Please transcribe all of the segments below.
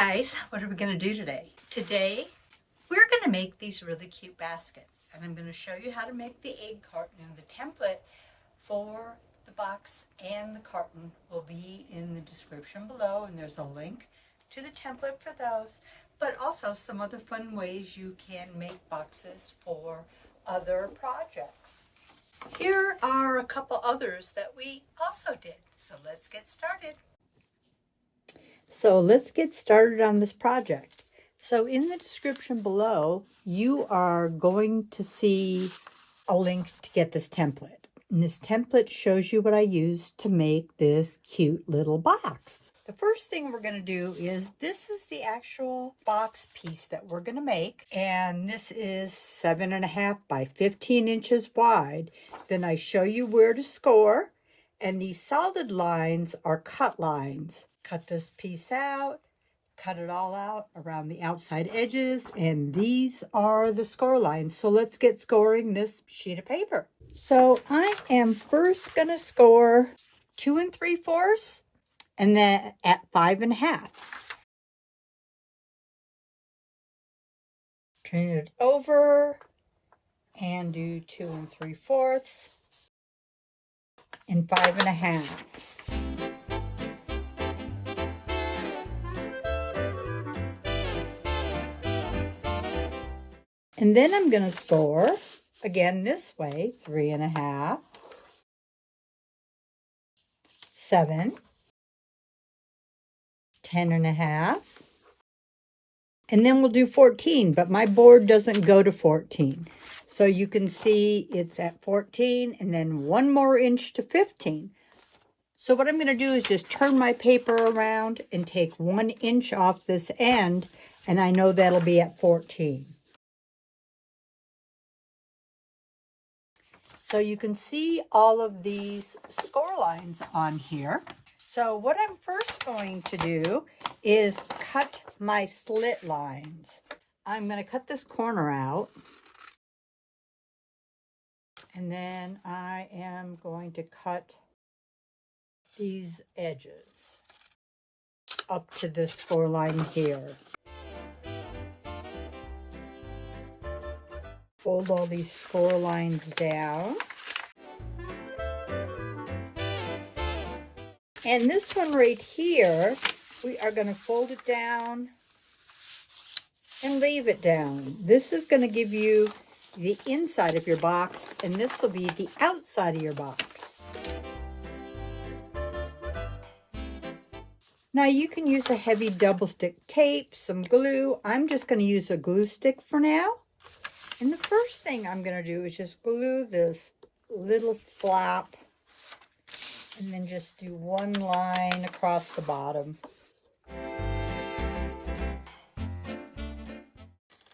Guys, what are we going to do today? Today, we're going to make these really cute baskets. And I'm going to show you how to make the egg carton. And the template for the box and the carton will be in the description below. And there's a link to the template for those. But also some other fun ways you can make boxes for other projects. Here are a couple others that we also did. So let's get started. So let's get started on this project. So in the description below, you are going to see a link to get this template. And this template shows you what I used to make this cute little box. The first thing we're going to do is, this is the actual box piece that we're going to make. And this is 7.5 by 15 inches wide. Then I show you where to score. And these solid lines are cut lines. Cut this piece out, cut it all out around the outside edges, and these are the score lines. So let's get scoring this sheet of paper. So I am first going to score 2 3/4 and then at 5.5. Turn it over and do 2 3/4 and 5.5. And then I'm going to score again this way, 3.5, 7, 10.5, and then we'll do 14, but my board doesn't go to 14. So you can see it's at 14 and then 1 more inch to 15. So what I'm going to do is just turn my paper around and take 1 inch off this end, and I know that'll be at 14. So you can see all of these score lines on here. So what I'm first going to do is cut my slit lines. I'm going to cut this corner out. And then I am going to cut these edges up to this score line here. Fold all these score lines down. And this one right here, we are going to fold it down and leave it down. This is going to give you the inside of your box, and this will be the outside of your box. Now you can use a heavy double stick tape, some glue. I'm just going to use a glue stick for now. And the first thing I'm going to do is just glue this little flap and then just do 1 line across the bottom.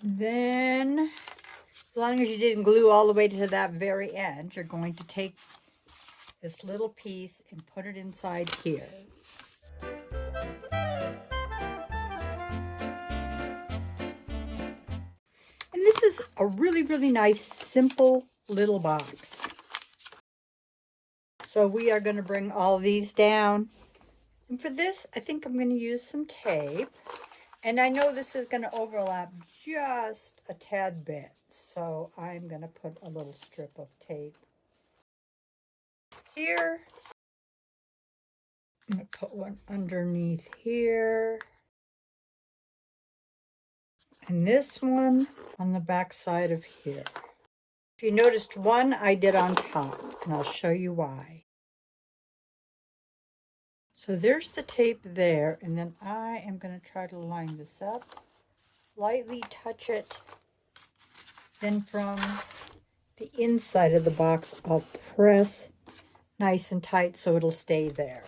Then, as long as you didn't glue all the way to that very end, you're going to take this little piece and put it inside here. And this is a really, really nice, simple little box. So we are going to bring all these down. And for this, I think I'm going to use some tape. And I know this is going to overlap just a tad bit. So I'm going to put a little strip of tape here. I'm going to put one underneath here. And this one on the back side of here. If you noticed, one I did on top, and I'll show you why. So there's the tape there, and then I am going to try to line this up, lightly touch it, then from the inside of the box I'll press nice and tight so it'll stay there.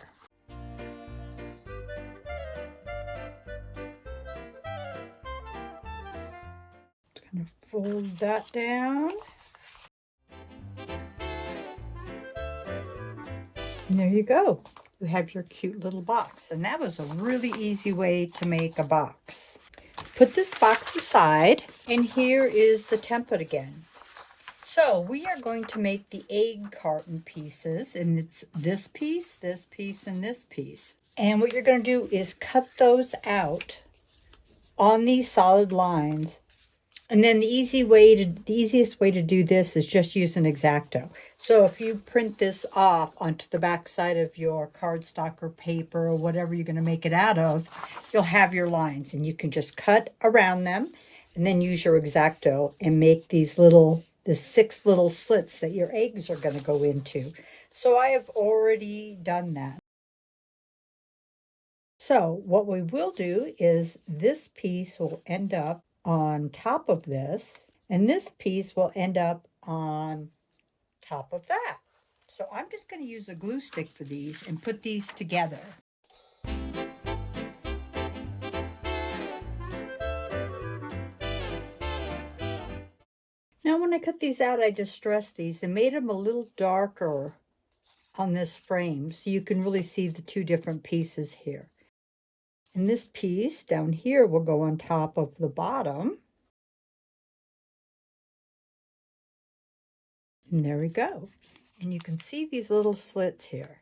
Kind of fold that down. And there you go. You have your cute little box. And that was a really easy way to make a box. Put this box aside, and here is the template again. So we are going to make the egg carton pieces, and it's this piece, and this piece. And what you're going to do is cut those out on these solid lines. And then the easiest way to do this is just use an X-Acto. So if you print this off onto the back side of your cardstock or paper or whatever you're going to make it out of, you'll have your lines, and you can just cut around them and then use your X-Acto and make the 6 little slits that your eggs are going to go into. So I have already done that. So what we will do is this piece will end up on top of this, and this piece will end up on top of that. So I'm just going to use a glue stick for these and put these together. Now when I cut these out, I distressed these and made them a little darker on this frame so you can really see the two different pieces here. And this piece down here will go on top of the bottom. And there we go. And you can see these little slits here.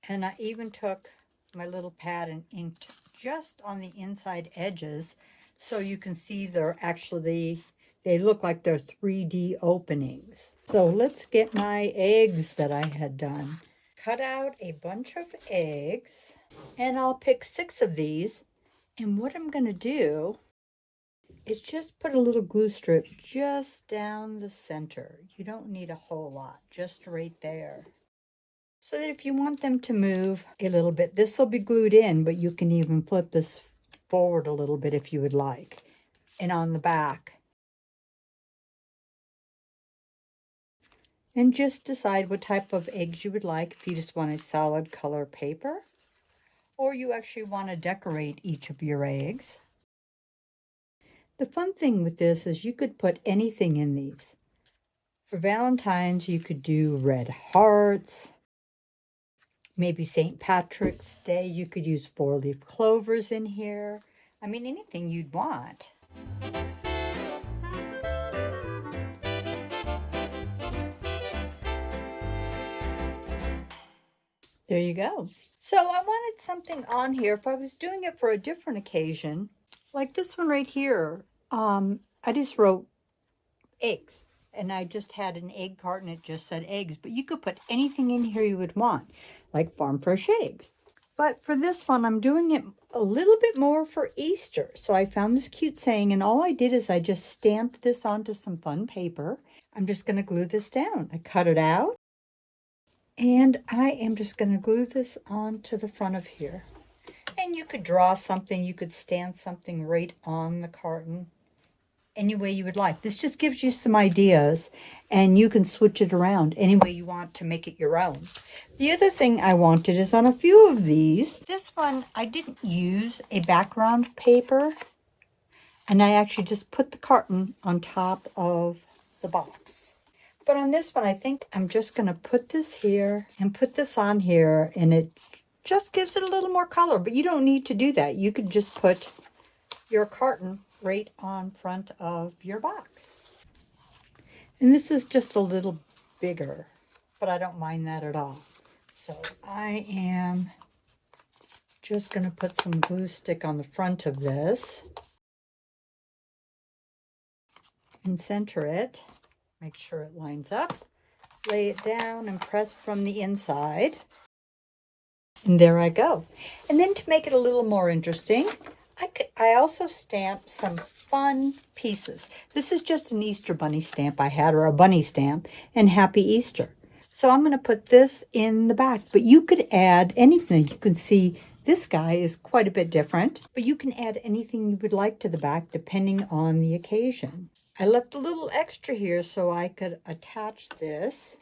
And I even took my little pad and inked just on the inside edges so you can see they look like they're 3D openings. So let's get my eggs that I had done. Cut out a bunch of eggs, and I'll pick 6 of these. And what I'm going to do is just put a little glue strip just down the center. You don't need a whole lot, just right there. So that if you want them to move a little bit, this will be glued in, but you can even flip this forward a little bit if you would like. And on the back. And just decide what type of eggs you would like, if you just want a solid color paper, or you actually want to decorate each of your eggs. The fun thing with this is you could put anything in these. For Valentine's, you could do red hearts. Maybe St. Patrick's Day, you could use 4-leaf clovers in here. I mean, anything you'd want. There you go. So I wanted something on here. If I was doing it for a different occasion, like this one right here, I just wrote eggs. And I just had an egg carton. It just said eggs. But you could put anything in here you would want, like farm fresh eggs. But for this one, I'm doing it a little bit more for Easter. So I found this cute saying, and all I did is I just stamped this onto some fun paper. I'm just going to glue this down. I cut it out. And I am just going to glue this onto the front of here. And you could draw something. You could stand something right on the carton. Any way you would like. This just gives you some ideas, and you can switch it around any way you want to make it your own. The other thing I wanted is on a few of these, this one I didn't use a background paper, and I actually just put the carton on top of the box. But on this one, I think I'm just going to put this here and put this on here, and it just gives it a little more color. But you don't need to do that. You could just put your carton right on front of your box. And this is just a little bigger, but I don't mind that at all. So I am just going to put some glue stick on the front of this and center it. Make sure it lines up. Lay it down and press from the inside. And there I go. And then to make it a little more interesting, I also stamped some fun pieces. This is just an Easter bunny stamp I had, or a bunny stamp, and Happy Easter. So I'm going to put this in the back, but you could add anything. You can see this guy is quite a bit different, but you can add anything you would like to the back depending on the occasion. I left a little extra here so I could attach this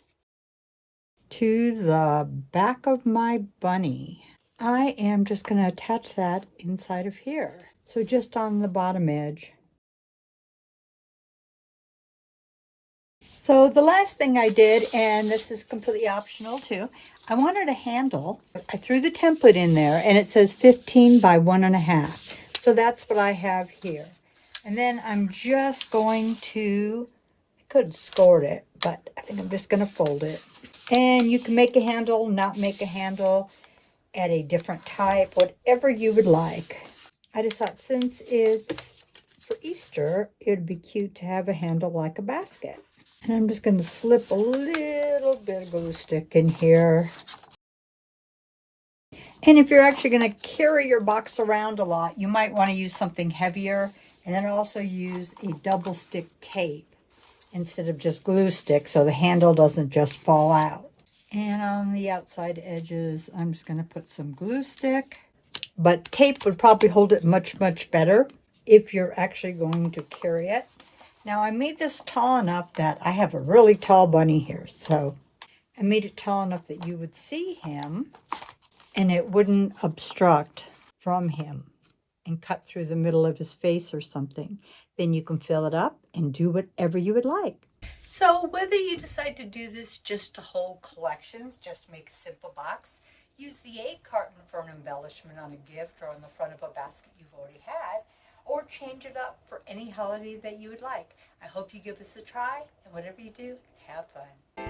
to the back of my bunny. I am just going to attach that inside of here. So just on the bottom edge. So the last thing I did, and this is completely optional too, I wanted a handle. I threw the template in there, and it says 15 by 1.5. So that's what I have here. And then I'm just going to, I could have scored it, but I think I'm just going to fold it. And you can make a handle, not make a handle, add a different type, whatever you would like. I just thought since it's for Easter, it would be cute to have a handle like a basket. And I'm just going to slip a little bit of glue stick in here. And if you're actually going to carry your box around a lot, you might want to use something heavier, and then also use a double stick tape instead of just glue stick so the handle doesn't just fall out. And on the outside edges, I'm just going to put some glue stick. But tape would probably hold it much, much better if you're actually going to carry it. Now I made this tall enough that I have a really tall bunny here. So I made it tall enough that you would see him and it wouldn't obstruct from him and cut through the middle of his face or something. Then you can fill it up and do whatever you would like. So whether you decide to do this just to hold collections, just make a simple box, use the egg carton for an embellishment on a gift or on the front of a basket you've already had, or change it up for any holiday that you would like. I hope you give this a try, and whatever you do, have fun.